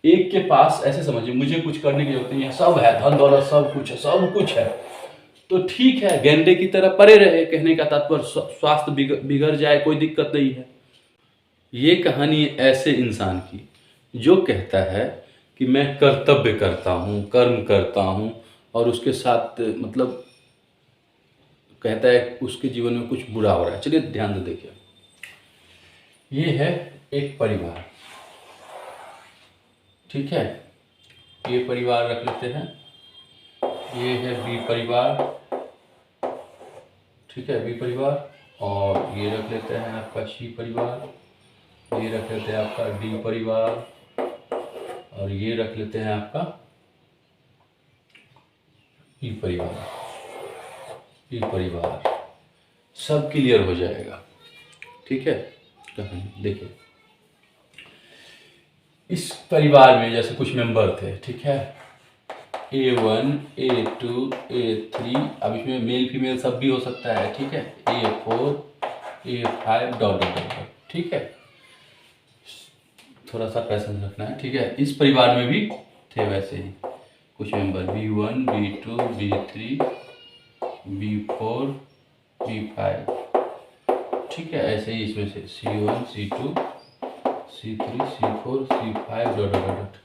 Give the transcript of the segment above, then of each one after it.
एक के पास ऐसे समझिए मुझे कुछ करने की जरूरत नहीं है, सब है, धन दौलत सब कुछ है, सब कुछ है, तो ठीक है, गेंडे की तरह पड़े रहे। कहने का तात्पर्य स्वास्थ्य बिगड़ जाए कोई दिक्कत नहीं है। ये कहानी ऐसे इंसान की जो कहता है कि मैं कर्तव्य करता हूँ, कर्म करता हूँ, और उसके साथ मतलब कहता है उसके जीवन में कुछ बुरा हो रहा है। चलिए ध्यान से देखिए। ये है एक परिवार, ठीक है, ये परिवार रख लेते हैं, ये है बी परिवार, ठीक है, बी परिवार, और ये रख लेते हैं आपका सी परिवार, ये रख लेते हैं आपका डी परिवार, और ये रख लेते हैं आपका ई परिवार, ई परिवार। सब क्लियर हो जाएगा, ठीक है। कहानी देखिए, इस परिवार में जैसे कुछ मेंबर थे, ठीक है, A1 A2 A3, अब इसमें मेल फीमेल सब भी हो सकता है, ठीक है, A4 A5 dot dot dot, ठीक है। थोड़ा सा पैसेंस रखना है, ठीक है। इस परिवार में भी थे वैसे ही कुछ member, B1 B2 B3 B4 B5, ठीक है। ऐसे ही इसमें से C1 C2 C3 C4 C5 dot dot dot,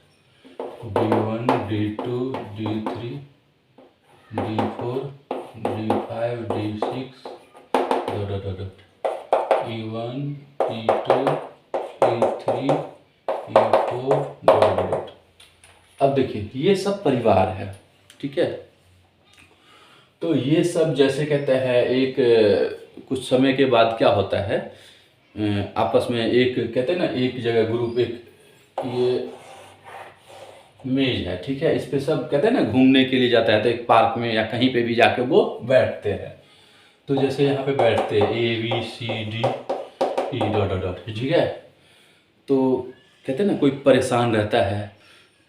D1 D2 D3 D4 D5 D6 dot dot dot, E1 E2 E3 E4 dot dot dot. अब देखिए ये सब परिवार है, ठीक है। तो ये सब जैसे कहते हैं एक कुछ समय के बाद क्या होता है, आपस में एक कहते हैं ना, एक जगह ग्रुप, एक ये मेज है, ठीक है, इस पे सब कहते हैं ना घूमने के लिए जाता है, तो एक पार्क में या कहीं पे भी जाके वो बैठते हैं। तो जैसे यहाँ पे बैठते हैं ABCD E dot dot dot, ठीक है। तो कहते हैं ना कोई परेशान रहता है,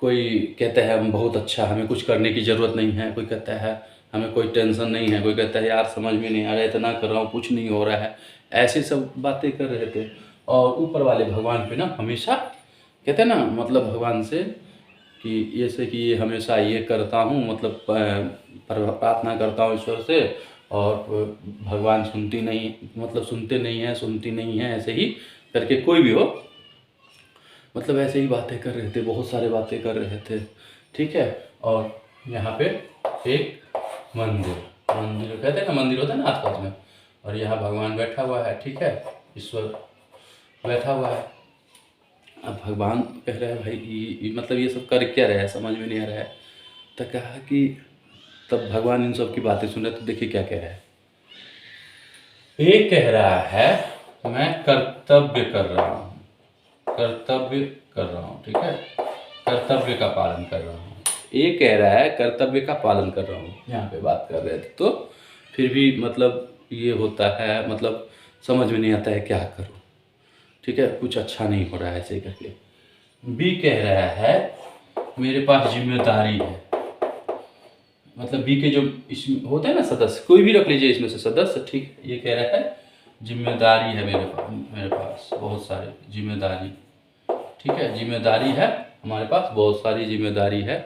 कोई कहता है हम बहुत अच्छा, हमें कुछ करने की ज़रूरत नहीं है, कोई कहता है हमें कोई टेंशन नहीं है, कोई कहता है यार समझ में नहीं आ रहा है, इतना कर रहा हूँ कुछ नहीं हो रहा है, ऐसे सब बातें कर रहे थे। और ऊपर वाले भगवान पे ना हमेशा कहते हैं ना, मतलब भगवान से कि जैसे कि ये हमेशा ये करता हूँ, मतलब प्रार्थना करता हूँ ईश्वर से, और भगवान सुनती नहीं, मतलब सुनते नहीं हैं, सुनती नहीं है, ऐसे ही करके कोई भी हो, मतलब ऐसे ही बातें कर रहे थे, बहुत सारे बातें कर रहे थे, ठीक है। और यहाँ पे एक मंदिर, मंदिर कहते हैं ना, मंदिर होता है ना आसपास में, और यहाँ भगवान बैठा हुआ है, ठीक है, ईश्वर बैठा हुआ है। अब भगवान कह रहे हैं भाई ये मतलब ये सब कर क्या रहे हैं, समझ में नहीं आ रहा है। तो कहा कि तब भगवान इन सब की बातें सुन रहे, तो देखिए क्या कह रहा है। ये कह रहा है मैं कर्तव्य कर रहा हूँ, कर्तव्य कर रहा हूँ, ठीक है, कर्तव्य का पालन कर रहा हूँ। ये कह रहा है कर्तव्य का पालन कर रहा हूँ, यहाँ पे बात कर रहे थे। तो फिर भी मतलब ये होता है, मतलब समझ में नहीं आता है क्या करूँ, ठीक है, कुछ अच्छा नहीं हो रहा है ऐसे करके। बी कह रहा है मेरे पास जिम्मेदारी है, मतलब बी के जो इसमें होते हैं ना सदस्य, कोई भी रख लीजिए इसमें से सदस्य, ठीक है। ये कह रहा है जिम्मेदारी है मेरे पास बहुत सारी जिम्मेदारी, ठीक है, जिम्मेदारी है, हमारे पास बहुत सारी जिम्मेदारी है।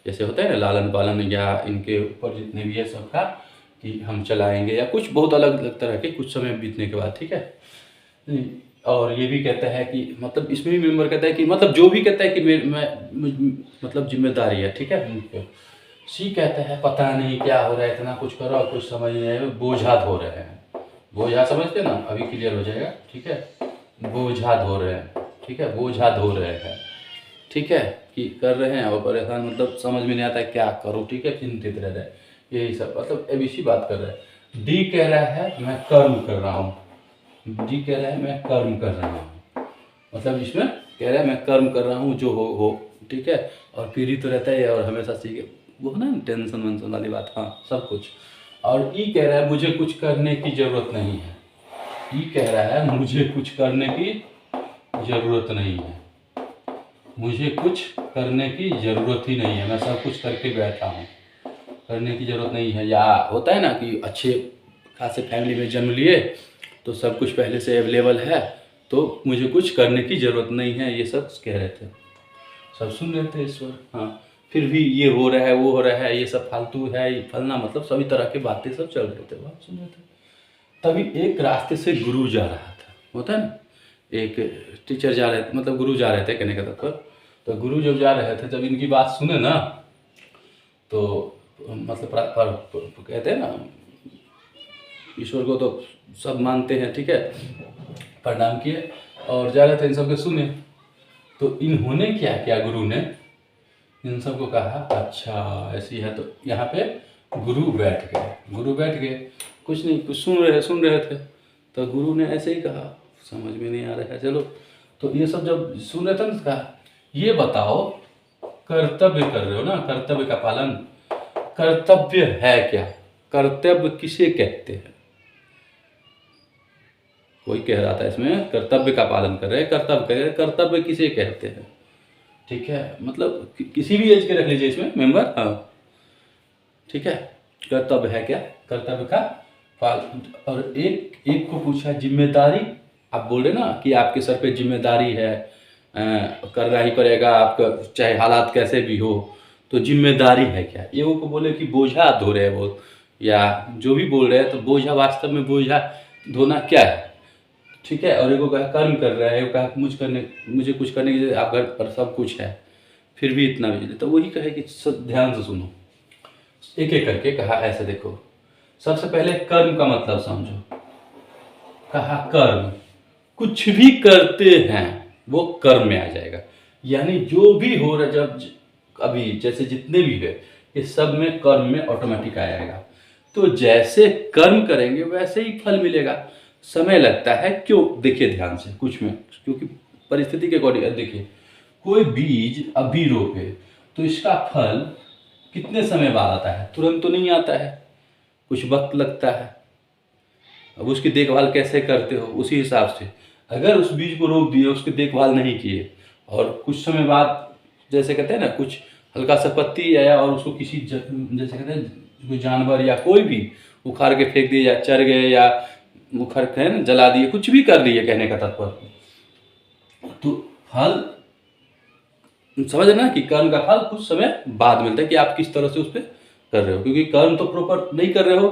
जैसे होता है ना लालन पालन, या इनके ऊपर जितने भी है सबका कि हम चलाएंगे, या कुछ बहुत अलग अलग तरह के कुछ समय बीतने के बाद, ठीक है। और ये भी कहता है कि मतलब इसमें भी मेंबर कहता है कि मतलब जो भी कहता है कि मतलब जिम्मेदारी है, ठीक है, मुझ पे। सी कहता है पता नहीं क्या हो रहा है, इतना कुछ करो कुछ समझ नहीं आए, बोझा धो रहे हैं, बोझा समझते ना, अभी क्लियर हो जाएगा, ठीक है, बोझा धो रहे हैं, ठीक है, बोझा धो रहे हैं, ठीक है, कि कर रहे हैं और परेशान, मतलब समझ में नहीं आता है क्या करूँ, ठीक है, चिंतित रह रहे हैं, यही सब मतलब ABC बात कर रहे हैं। डी कह रहा है मैं कर्म कर रहा हूँ, डी कह रहा है मैं कर्म कर रहा हूँ, मतलब इसमें कह रहा है मैं कर्म कर रहा हूँ जो हो, ठीक है, और पीड़ित तो रहता है और हमेशा सीखे वो ना टेंशन वेंशन वाली बात, हाँ सब कुछ। और ई कह रहा है मुझे कुछ करने की ज़रूरत नहीं है, ई कह रहा है मुझे कुछ करने की ज़रूरत नहीं है, मुझे कुछ करने की ज़रूरत ही नहीं है, मैं सब कुछ करके बैठा हूँ, करने की ज़रूरत नहीं है। या होता है ना कि अच्छे खासे फैमिली में जन्म लिए तो सब कुछ पहले से अवेलेबल है, तो मुझे कुछ करने की ज़रूरत नहीं है, ये सब कह रहे थे। सब सुन रहे थे ईश्वर। हाँ, फिर भी ये हो रहा है, वो हो रहा है, ये सब फालतू है, ये फलना, मतलब सभी तरह के बातें सब चल रहे थे, बात सुन रहे थे। तभी एक रास्ते से गुरु जा रहा था, होता है ना, एक टीचर जा रहे थे, मतलब गुरु जा रहे थे कहने का तात्पर्य। तो गुरु जब जा रहे थे, जब इनकी बात सुने ना, तो मतलब कहते हैं ना, ईश्वर को तो सब मानते हैं, ठीक है, प्रणाम किए और जा रहे थे, इन सबके सुने। तो इन्होंने क्या किया, गुरु ने इन सबको कहा अच्छा ऐसी है, तो यहाँ पे गुरु बैठ गए, कुछ नहीं, कुछ सुन रहे थे। तो गुरु ने ऐसे ही कहा, समझ में नहीं आ रहा है, चलो। तो ये सब जब सुन रहे थे ना, कहा ये बताओ, कर्तव्य कर रहे हो ना, कर्तव्य का पालन, कर्तव्य है क्या, कर्तव्य किसे कहते हैं? कोई कह रहा था इसमें कर्तव्य का पालन कर रहे हैं, कर्तव्य किसे कहते हैं, ठीक है, मतलब किसी भी एज के रख लीजिए इसमें मेंबर, हाँ ठीक है। कर्तव्य है क्या, कर्तव्य का पालन। और एक को पूछा जिम्मेदारी, आप बोल रहे ना कि आपके सर पे जिम्मेदारी है, करना ही पड़ेगा आपका, चाहे हालात कैसे भी हो, तो जिम्मेदारी है क्या। ये को बोले कि बोझा धो रहे हैं वो, या जो भी बोल रहे हैं, तो बोझा वास्तव में बोझा धोना क्या है, ठीक है। और एक को कहा कर्म कर रहा है, एक कहा मुझे कुछ करने की जरूरत, आप घर पर सब कुछ है फिर भी इतना भी, तो वही कहे कि ध्यान से सुनो, एक एक करके कहा ऐसे देखो। सबसे पहले कर्म का मतलब समझो, कहा कर्म, कुछ भी करते हैं वो कर्म में आ जाएगा, यानी जो भी हो रहा, जब अभी जैसे जितने भी है, ये सब में कर्म में ऑटोमेटिक आ जाएगा। तो जैसे कर्म करेंगे वैसे ही फल मिलेगा, समय लगता है, क्यों, देखिए ध्यान से कुछ में, क्योंकि परिस्थिति के अकॉर्डिंग देखिए, कोई बीज अभी रोपे तो इसका फल कितने समय बाद आता है, तुरंत तो नहीं आता है, कुछ वक्त लगता है। अब उसकी देखभाल कैसे करते हो, उसी हिसाब से अगर उस बीज को रोप दिए, उसकी देखभाल नहीं किए, और कुछ समय बाद जैसे कहते हैं ना, कुछ हल्का सा पत्ती आया और उसको किसी जैसे कहते हैं कोई जानवर या कोई भी उखाड़ के फेंक दिए, या चर गए, या उखाड़ के ना जला दिए, कुछ भी कर दिए, कहने का तात्पर्य, तो फल समझ ना कि कर्म का फल कुछ समय बाद मिलता है, कि आप किस तरह से उस पर कर रहे हो, क्योंकि कर्म तो प्रॉपर नहीं कर रहे हो।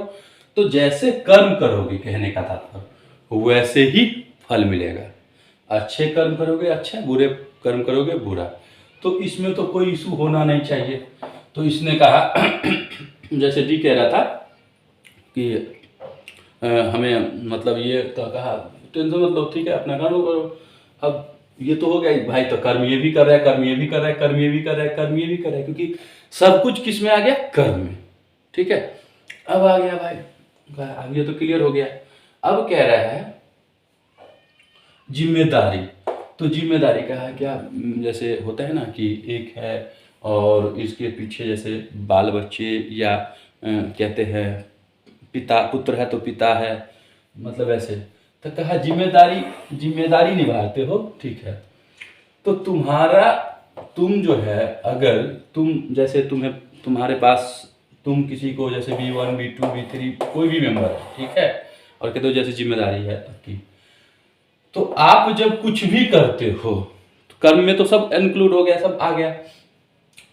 तो जैसे कर्म करोगे, कहने का तात्पर्य, वैसे ही फल मिलेगा। अच्छे कर्म करोगे अच्छा, बुरे कर्म करोगे बुरा। तो इसमें तो कोई इशू होना नहीं चाहिए। तो इसने कहा जैसे डी कह रहा था कि हमें मतलब ये तो कहा टेंशन मतलब ठीक है, अपना काम करो। अब ये तो हो गया भाई, तो कर्म ये भी कर रहा है, कर्म ये भी कर रहा है, कर्म ये भी कर रहा है, कर्म ये भी कर रहा है, क्योंकि सब कुछ किस में आ गया, कर्म में, ठीक है। अब आ गया भाई, अब ये तो क्लियर हो गया। अब कह रहा है जिम्मेदारी। तो जिम्मेदारी का है क्या, जैसे होता है ना कि एक है और इसके पीछे जैसे बाल बच्चे, या कहते हैं पिता, पुत्र है तो पिता है, मतलब ऐसे। तो कहा जिम्मेदारी निभाते हो, ठीक है। तो तुम जो है, अगर तुम जैसे तुम्हारे पास, तुम किसी को जैसे B1 B2 B3 कोई भी मेंबर है, ठीक है, और कहते हो जैसे जिम्मेदारी है आपकी, तो आप जब कुछ भी करते हो, तो कर्म में तो सब इंक्लूड हो गया, सब आ गया।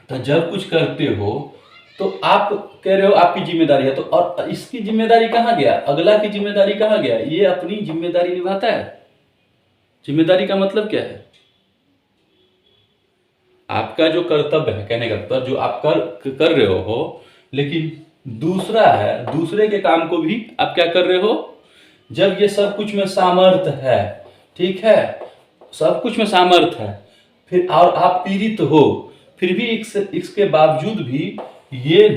तो जब कुछ करते हो तो आप कह रहे हो आपकी जिम्मेदारी है, तो और इसकी जिम्मेदारी कहाँ गया, अगला की जिम्मेदारी कहाँ गया, ये अपनी जिम्मेदारी निभाता है। जिम्मेदारी का मतलब क्या है, आपका जो कर्तव्य है, कहने का मतलब जो आप कर रहे हो, लेकिन दूसरा है, दूसरे के काम को भी आप क्या कर रहे हो। जब ये सब कुछ में सामर्थ्य है, ठीक है, सब कुछ में सामर्थ्य है, फिर और आप पीड़ित हो, फिर भी इसके बावजूद भी ये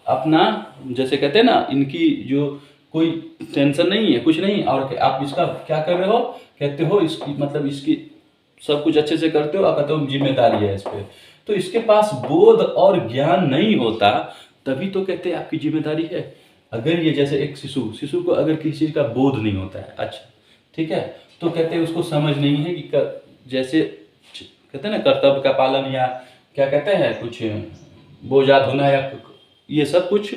अपना, जैसे कहते हैं ना, इनकी जो कोई टेंशन नहीं है, कुछ नहीं, और आप इसका क्या कर रहे हो, कहते हो इसकी मतलब इसकी सब कुछ अच्छे से करते हो, और कहते हो जिम्मेदारी है इस पे। तो इसके पास बोध और ज्ञान नहीं होता, तभी तो कहते हैं आपकी जिम्मेदारी है। अगर ये जैसे एक शिशु को अगर किसी चीज का बोध नहीं होता है, अच्छा ठीक है, तो कहते हैं उसको समझ नहीं है कि जैसे कहते हैं ना कर्तव्य का पालन, या क्या कहते हैं कुछ बोझा धोना, या ये सब कुछ,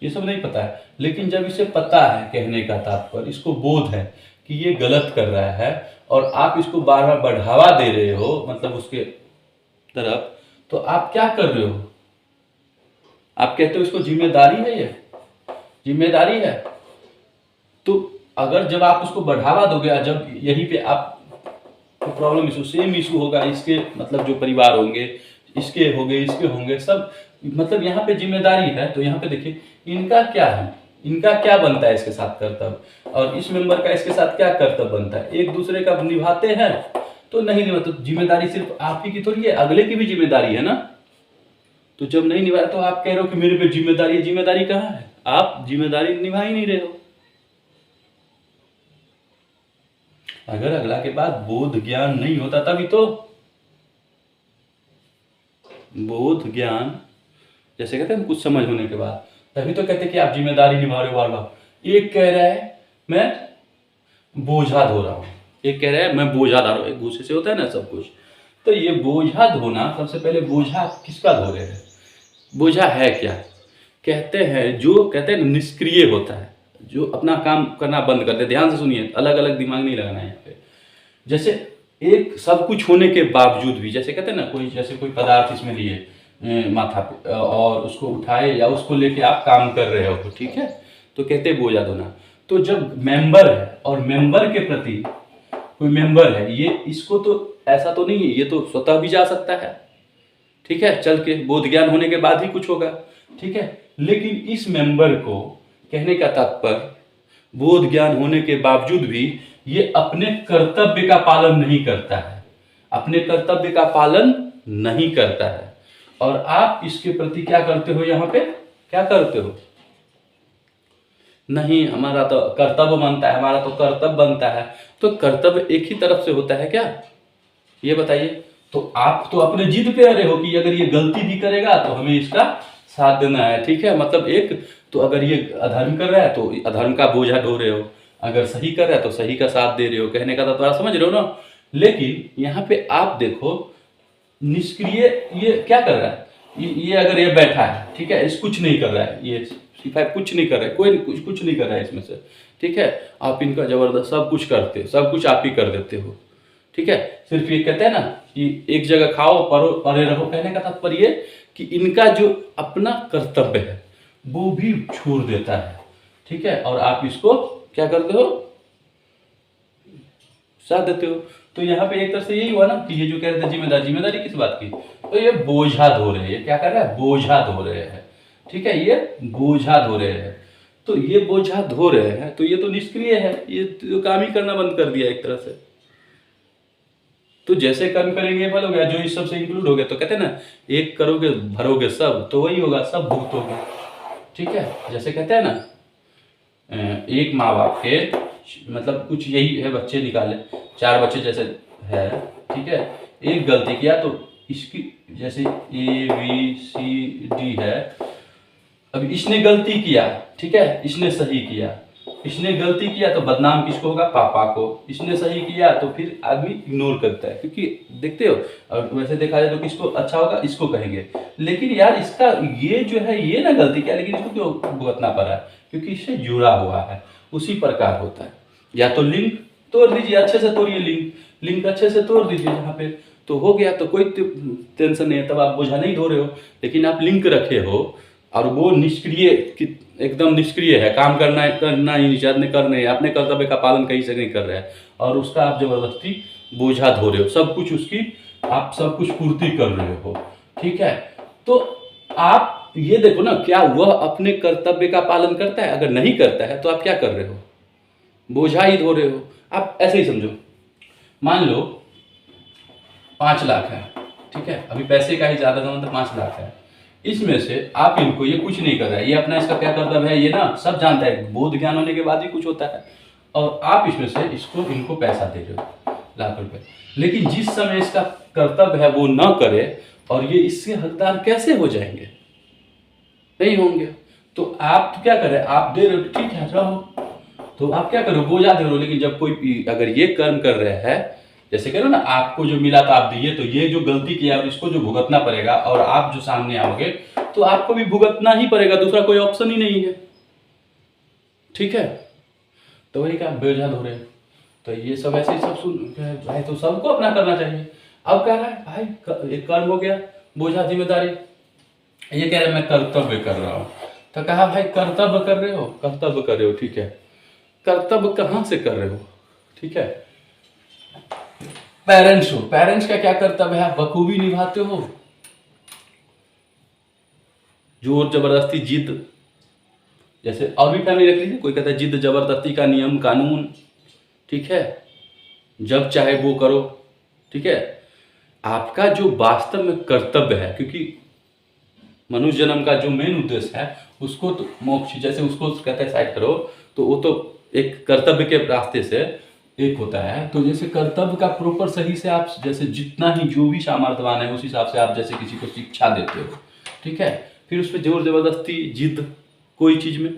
ये सब नहीं पता है। लेकिन जब इसे पता है, कहने का तात्पर्य इसको बोध है कि ये गलत कर रहा है, और आप इसको बार बार बढ़ावा दे रहे हो, मतलब उसके तरफ, तो आप क्या कर रहे हो? आप कहते हो इसको जिम्मेदारी है, ये जिम्मेदारी है। तो अगर जब आप उसको बढ़ावा दोगे, जब यहीं पे आप प्रॉब्लम इशू सेम इशू होगा, इसके मतलब जो परिवार होंगे, इसके होंगे सब, मतलब यहाँ पे जिम्मेदारी है। तो यहाँ पे देखिए इनका क्या है, इनका क्या बनता है इसके साथ कर्तव्य, और इस मेंबर का इसके साथ क्या कर्तव्य बनता है, एक दूसरे का निभाते हैं तो नहीं निभाते। तो जिम्मेदारी सिर्फ आप ही की थोड़ी है, अगले की भी जिम्मेदारी है ना। तो जब नहीं निभाया तो आप कह रहे हो कि मेरे पे जिम्मेदारी है, जिम्मेदारी कहाँ है? आप जिम्मेदारी निभा ही नहीं रहे हो। अगर अगला के बाद बोध ज्ञान नहीं होता, तभी तो बोध ज्ञान जैसे कहते हैं कुछ समझ होने के बाद, तभी तो कहते हैं कि आप जिम्मेदारी निभा रहे हो बार बार। एक कह रहा है मैं बोझा धो रहा हूँ, एक कह रहा है मैं बोझा धो रहा हूँ, एक दूसरे से होता है ना सब कुछ। तो ये बोझा धोना, सबसे पहले बोझा किसका धो रहे हैं? बोझा है क्या? कहते हैं जो कहते हैं निष्क्रिय होता है, जो अपना काम करना बंद कर दे। ध्यान से सुनिए, अलग अलग दिमाग नहीं लगाना है यहाँ पे। जैसे एक सब कुछ होने के बावजूद भी, जैसे कहते हैं ना कोई, जैसे कोई पदार्थ इसमें लिए माथा पे और उसको उठाए या उसको लेके आप काम कर रहे हो, ठीक है, तो कहते हैं बोझा धोना। तो जब मेंबर है और मेंबर के प्रति कोई मेंबर है, ये इसको तो ऐसा तो नहीं है, ये तो स्वतः भी जा सकता है, ठीक है, चल के बोध ज्ञान होने के बाद ही कुछ होगा, ठीक है। लेकिन इस मेंबर को कहने का तात्पर्य बोध ज्ञान होने के बावजूद भी ये अपने कर्तव्य का पालन नहीं करता है, अपने कर्तव्य का पालन नहीं करता है। और आप इसके प्रति क्या करते हो? यहाँ पे क्या करते हो? नहीं, हमारा तो कर्तव्य बनता है, हमारा तो कर्तव्य बनता है। तो कर्तव्य एक ही तरफ से होता है क्या? ये बताइए। तो आप तो अपने जिद पे अड़े हो कि अगर ये गलती भी करेगा तो हमें इसका साथ देना है, ठीक है। मतलब एक तो अगर ये अधर्म कर रहा है तो अधर्म का बोझा ढो रहे हो, अगर सही कर रहा है तो सही का साथ दे रहे हो, कहने का तो थोड़ा समझ रहे हो ना। लेकिन यहाँ पे आप देखो निष्क्रिय, ये क्या कर रहा है? ये अगर ये बैठा है, ठीक है, इस कुछ नहीं कर रहा है, ये सिपाही कुछ नहीं कर रहा है, कोई कुछ नहीं कर रहा है इसमें से, ठीक है। आप इनका जबरदस्त सब कुछ करते हो, सब कुछ आप ही कर देते हो, ठीक है। सिर्फ ये कहते हैं ना कि एक जगह खाओ परे रहो, कहने का तात्पर्य कि इनका जो अपना कर्तव्य है वो भी छोड़ देता है, ठीक है। और आप इसको क्या करते हो? साथ देते हो। तो यहाँ पे एक तरह से यही हुआ ना कि ये जो कह रहे थे जिम्मेदारी किस बात की? तो ये बोझा धो रहे हैं, ये क्या कर रहा है? बोझा धो रहे हैं, ठीक है, ये बोझा धो रहे हैं। तो ये बोझा धो रहे हैं तो ये तो निष्क्रिय है, ये तो काम ही करना बंद कर दिया एक तरह से। तो जैसे कर्म करेंगे फल हो गया, जो इस सब से इंक्लूड हो गया। तो कहते हैं ना एक करोगे भरोगे सब, तो वही होगा, सब भुगतोगे, ठीक है। जैसे कहते हैं ना एक माँ बाप के मतलब कुछ यही है, बच्चे निकाले 4 बच्चे जैसे है, ठीक है। एक गलती किया तो इसकी जैसे ABCD है, अब इसने गलती किया, ठीक है, इसने सही किया, इसने गलती किया तो बदनाम किसको होगा? पापा को। इसने सही किया तो फिर आदमी इग्नोर करता है, क्योंकि देखते हो, और वैसे देखा जाए तो किसको अच्छा होगा? इसको कहेंगे। लेकिन यार इसका ये जो है ये ना गलती किया, लेकिन इसको क्यों भुगतना पड़ा है? क्योंकि इससे जुड़ा हुआ है। उसी प्रकार होता है, या तो लिंक तोड़ दीजिए, अच्छे से तोड़िए लिंक अच्छे से तोड़ दीजिए, यहाँ पे तो हो गया, तो कोई टेंशन नहीं है, तब आप बोझा नहीं धो रहे हो। लेकिन आप लिंक रखे हो और वो निष्क्रिय, एकदम निष्क्रिय है, काम करना ही नहीं चाहते, करने अपने कर्तव्य का पालन कहीं से नहीं कर रहे हैं, और उसका आप जबरदस्ती बोझा धो रहे हो, सब कुछ उसकी आप सब कुछ पूर्ति कर रहे हो, ठीक है। तो आप ये देखो ना, क्या वह अपने कर्तव्य का पालन करता है? अगर नहीं करता है तो आप क्या कर रहे हो? बोझा ही धो रहे हो। आप ऐसे ही समझो, मान लो 5 लाख है, ठीक है, अभी पैसे का ही ज़्यादा मतलब 5 लाख है, इसमें से आप इनको, ये कुछ नहीं कर रहा है, ये अपना इसका क्या कर्तव्य है, ये ना सब जानता है, बोध ज्ञान होने के बाद ही कुछ होता है, और आप इसमें से इनको पैसा दे रहे हो लाख रुपए। लेकिन जिस समय इसका कर्तव्य है वो ना करे, और ये इससे हकदार कैसे हो जाएंगे? नहीं होंगे। तो आप तो क्या कर रहे हैं? आप दे रहे हो, ठीक है रहो, तो आप क्या करो? बोझा दे रहे हो। लेकिन जब कोई अगर ये कर्म कर रहे हैं, जैसे कह रहे हो ना, आपको जो मिला था आप दिए, तो ये जो गलती किया इसको जो भुगतना पड़ेगा, और आप जो सामने आओगे तो आपको भी भुगतना ही पड़ेगा, दूसरा कोई ऑप्शन ही नहीं है, ठीक है। तो वही क्या बोझा धो रहे हैं। तो ये सब ऐसे ही सब सुन है, तो सबको अपना करना चाहिए। अब कह रहा है भाई एक कर्म हो गया, बोझा जिम्मेदारी, ये कह रहा है मैं कर्तव्य कर रहा हूँ। तो कहा भाई कर्तव्य कर रहे हो, कर्तव्य कर रहे हो, ठीक है, कर्तव्य कहाँ से कर रहे हो, ठीक है, पेरेंट्स हो, पेरेंट्स का क्या कर्तव्य है, आप बखूबी निभाते हो, जोर जबरदस्ती जिद, जैसे और भी फैमिली रख लीजिए, कोई कहता है जिद जबरदस्ती का नियम कानून, ठीक है, जब चाहे वो करो, ठीक है। आपका जो वास्तव में कर्तव्य है, क्योंकि मनुष्य जन्म का जो मेन उद्देश्य है उसको तो मोक्ष, जैसे उसको कहते हैं साइड करो, तो वो तो एक कर्तव्य के रास्ते से एक होता है। तो जैसे कर्तव्य का प्रॉपर सही से आप जैसे जितना ही जो भी सामर्थ्यवान है उस हिसाब से आप जैसे किसी को शिक्षा देते हो, ठीक है, फिर उस पर जोर जबरदस्ती जिद कोई चीज़ में,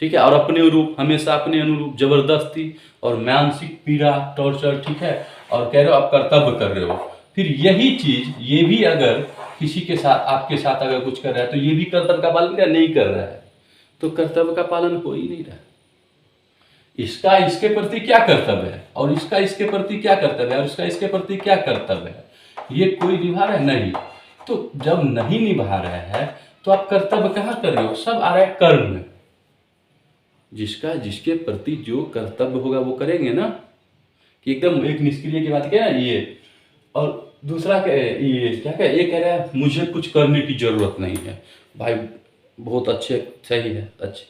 ठीक है, और अपने अनुरूप, हमेशा अपने अनुरूप जबरदस्ती और मानसिक पीड़ा, टॉर्चर, ठीक है, और कह रहे हो आप कर्तव्य कर रहे हो, फिर यही चीज ये भी अगर किसी के साथ, आपके साथ अगर कुछ कर रहा है तो ये भी कर्तव्य का पालन क्या नहीं कर रहा है, तो कर्तव्य का पालन हो ही नहीं रहा। इसका इसके प्रति क्या कर्तव्य है, और इसका इसके प्रति क्या कर्तव्य है, और इसका इसके प्रति क्या कर्तव्य है, ये कोई निभा रहा है नहीं। तो जब नहीं निभा रहा है तो आप कर्तव्य कहाँ कर रहे हो, सब आ रहा है कर्म में। जिसका जिसके प्रति जो कर्तव्य होगा वो करेंगे ना, कि एकदम एक निष्क्रिय की बात क्या है ये, और दूसरा ये क्या कह, ये कह रहा है मुझे कुछ करने की जरूरत नहीं है, भाई बहुत अच्छे, सही है, अच्छे,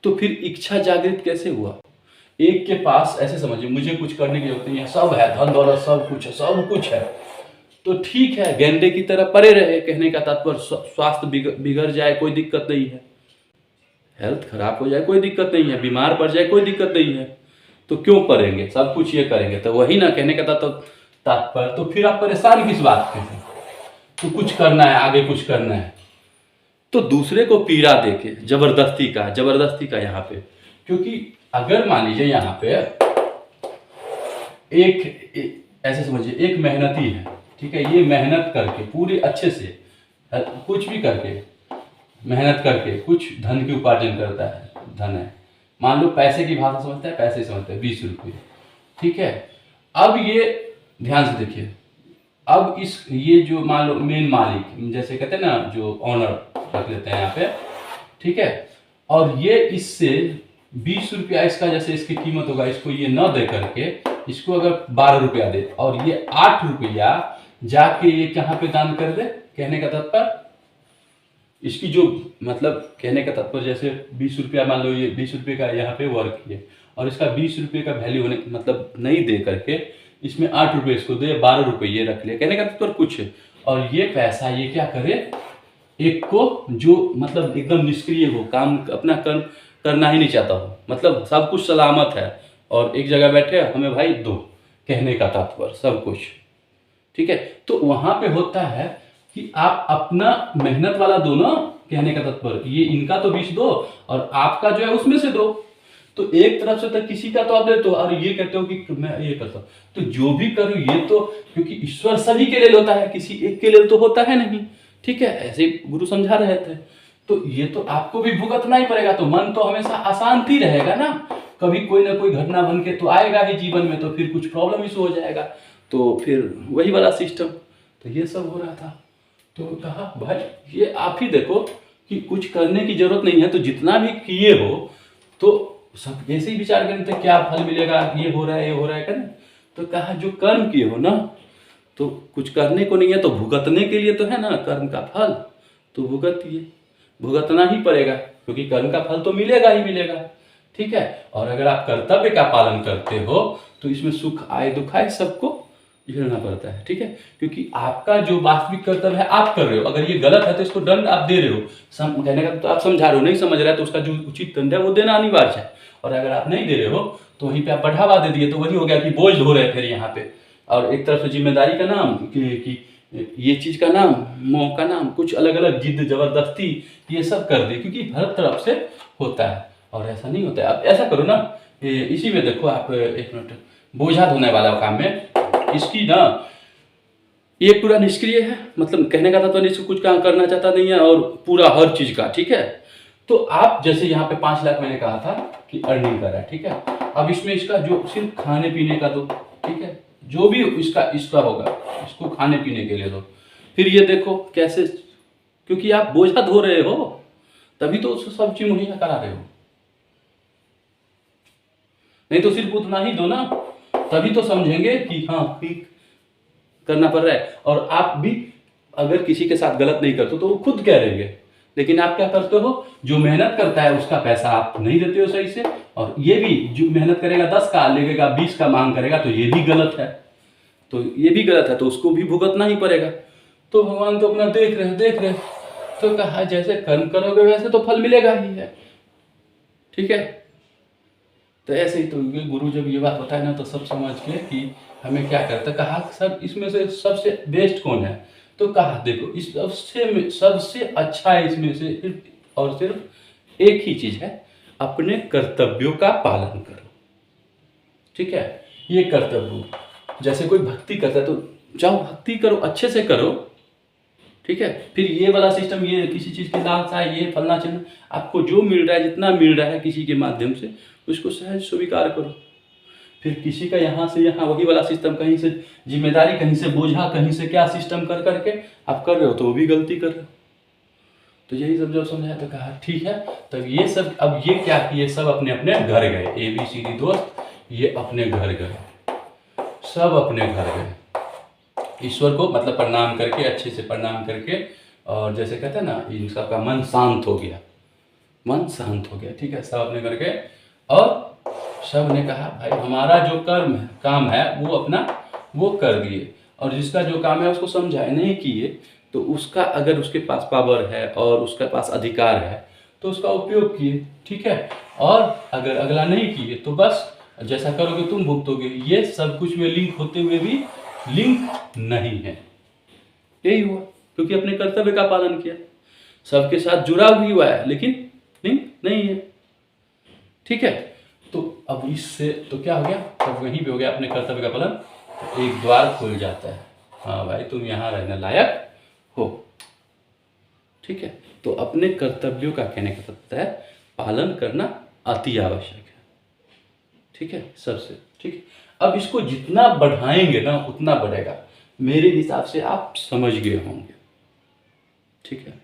तो फिर इच्छा जागृत कैसे हुआ। एक के पास ऐसे समझिए मुझे कुछ करने की जरूरत नहीं है, सब है, धन दौलत सब कुछ है, सब कुछ है, तो ठीक है, गेंडे की तरह पड़े रहे, कहने का तात्पर्य स्वास्थ्य बिगड़ जाए कोई दिक्कत नहीं है, हेल्थ खराब हो जाए कोई दिक्कत नहीं है, बीमार पड़ जाए कोई दिक्कत नहीं है, तो क्यों पढ़ेंगे, सब कुछ ये करेंगे, तो वही ना कहने का तात्पर्य। तो फिर आप परेशान किस बात के हैं, तो कुछ करना है, आगे कुछ करना है, तो दूसरे को पीड़ा देके जबरदस्ती का यहाँ पे, क्योंकि अगर मान लीजिए यहाँ पे एक ऐसे समझिए एक मेहनती है, ठीक है, ये मेहनत करके पूरे अच्छे से कुछ भी करके मेहनत करके कुछ धन की उपार्जन करता है, धन है, मान लो पैसे की भाषा समझता है, पैसे समझता है 20 रुपये, ठीक है। अब ये ध्यान से देखिए, अब ये जो मान लो मेन मालिक, जैसे कहते हैं ना जो ऑनर रख लेते हैं यहाँ पे, ठीक है, और ये इससे 20 रुपया इसका जैसे इसकी कीमत होगा, इसको ये न दे करके इसको अगर 12 रुपया दे, और ये 8 रुपया जाके ये कहाँ पे दान कर दे, कहने का तात्पर्य इसकी जो मतलब कहने का तात्पर्य जैसे 20 रुपया मान लो ये 20 रुपये का यहाँ पे वर्क किए, और इसका 20 रुपये का वैल्यू होने मतलब नहीं दे करके इसमें 8 रुपये इसको दे, 12 रुपये ये रख लिया, कहने का तात्पर्य कुछ है, और ये पैसा ये क्या करे, एक को जो मतलब एकदम निष्क्रिय हो, काम अपना कर्म करना ही नहीं चाहता हो, मतलब सब कुछ सलामत है और एक जगह बैठे हमें भाई दो, कहने का तात्पर्य सब कुछ, ठीक है। तो वहां पे होता है कि आप अपना मेहनत वाला दो ना, कहने का तात्पर्य ये इनका तो 20 दो और आपका जो है उसमें से दो, तो एक तरफ से तो किसी का तो आप देते हो, और ये कहते हो कि मैं ये करता हूँ, तो जो भी करूँ ये तो क्योंकि ईश्वर सभी के लिए होता है, किसी एक के लिए तो होता है नहीं, ठीक है, ऐसे गुरु समझा रहे थे। तो ये तो आपको भी भुगतना ही पड़ेगा, तो मन तो हमेशा अशांति रहेगा ना, कभी कोई ना कोई घटना बन के तो आएगा ही जीवन में, तो फिर कुछ प्रॉब्लम इशू हो जाएगा, तो फिर वही वाला सिस्टम, तो ये सब हो रहा था। तो कहा भाई ये आप ही देखो कि कुछ करने की जरूरत नहीं है, तो जितना भी किए हो तो सब ऐसे ही विचार करते क्या फल मिलेगा, ये हो रहा है ये हो रहा है करना, तो कहा जो कर्म किए हो ना, तो कुछ करने को नहीं है तो भुगतने के लिए तो है ना कर्म का फल, तो भुगतना ही पड़ेगा, क्योंकि कर्म का फल तो मिलेगा ही मिलेगा, ठीक है। और अगर आप कर्तव्य का पालन करते हो तो इसमें सुख आए दुख आए सबको झेलना पड़ता है, ठीक है, क्योंकि आपका जो वास्तविक कर्तव्य है आप कर रहे हो, अगर ये गलत है तो इसको दंड आप दे रहे हो, कहने का तो आप समझा रहे हो, नहीं समझ रहा है तो उसका जो उचित दंड है वो देना अनिवार्य है, और अगर आप नहीं दे रहे हो तो वहीं पे आप बढ़ावा दे दिए, तो वही हो गया कि बोझ हो रहे फिर यहाँ पे, और एक तरफ से जिम्मेदारी का नाम कि ये चीज का नाम, मोह का नाम, कुछ अलग अलग जिद जबरदस्ती ये सब कर दे, क्योंकि हर तरफ से होता है, और ऐसा नहीं होता है। आप ऐसा करो ना, इसी में देखो आप, एक मिनट, बोझा धोने वाला काम में इसकी ना ये पूरा निष्क्रिय है, मतलब कहने का था तो इसको कुछ काम करना चाहता नहीं है, और पूरा हर चीज का, ठीक है। तो आप जैसे यहाँ पे 5 लाख मैंने कहा था कि अर्निंग कर रहा है, ठीक है, अब इसमें इसका जो सिर्फ खाने पीने का तो ठीक है, जो भी इसका इसका होगा, इसको खाने पीने के लिए दो। फिर ये देखो कैसे, क्योंकि आप बोझा धो रहे हो तभी तो उसको सब चीज मुहैया करा रहे हो, नहीं तो सिर्फ उतना ही दो ना, तभी तो समझेंगे कि हाँ ठीक करना पड़ रहा है। और आप भी अगर किसी के साथ गलत नहीं करते तो वो खुद कह देंगे, लेकिन आप क्या करते हो, जो मेहनत करता है उसका पैसा आप नहीं देते हो सही से, और ये भी जो मेहनत करेगा 10 का लेगा 20 का मांग करेगा, तो ये भी गलत है, तो ये भी गलत है, तो उसको भी भुगतना ही पड़ेगा। तो भगवान तो अपना देख रहे, तो कहा जैसे कर्म करोगे वैसे तो फल मिलेगा ही है, ठीक है। तो ऐसे ही तो ये गुरु जब ये बात बताए ना, तो सब समझ के कि हमें क्या करता, कहा सर इसमें से सबसे बेस्ट कौन है, तो कहा देखो इस सबसे अच्छा है इसमें से सिर्फ और सिर्फ एक ही चीज है, अपने कर्तव्यों का पालन करो, ठीक है। ये कर्तव्य, जैसे कोई भक्ति करता है तो जाओ भक्ति करो, अच्छे से करो, ठीक है। फिर ये वाला सिस्टम, ये किसी चीज की लालसा है, ये फलना चिन्ह, आपको जो मिल रहा है, जितना मिल रहा है किसी के माध्यम से, उसको सहज स्वीकार करो। फिर किसी का यहाँ से यहाँ वही वाला सिस्टम, कहीं से जिम्मेदारी, कहीं से बोझा, कहीं से क्या सिस्टम कर करके आप कर रहे हो, तो वो भी गलती कर रहे हो। तो यही सब जब समझाया तो कहा ठीक है। तब ये सब, अब ये क्या किए, सब अपने अपने घर गए, ABCD दोस्त ये अपने घर गए, सब अपने घर गए, ईश्वर को मतलब प्रणाम करके, अच्छे से प्रणाम करके, और जैसे कहते हैं ना, इन सबका मन शांत हो गया, मन शांत हो गया, ठीक है। सब अपने घर गए और सब ने कहा भाई हमारा जो काम है वो अपना वो कर दिए, और जिसका जो काम है उसको समझाए नहीं किए, तो उसका अगर उसके पास पावर है और उसके पास अधिकार है तो उसका उपयोग किए, ठीक है। और अगर अगला नहीं किए तो बस जैसा करोगे तुम भुगतोगे। ये सब कुछ में लिंक होते हुए भी लिंक नहीं है, यही हुआ, क्योंकि अपने कर्तव्य का पालन किया, सबके साथ जुड़ा भी हुआ है लेकिन लिंक नहीं है, ठीक है। तो अब इससे तो क्या हो गया, तब वहीं पे हो गया अपने कर्तव्य का पालन, तो एक द्वार खुल जाता है, हाँ भाई तुम यहाँ रहने लायक हो, ठीक है। तो अपने कर्तव्यों का कहने का मतलब है पालन करना अति आवश्यक है, ठीक है, सबसे ठीक है। अब इसको जितना बढ़ाएंगे ना उतना बढ़ेगा, मेरे हिसाब से आप समझ गए होंगे, ठीक है।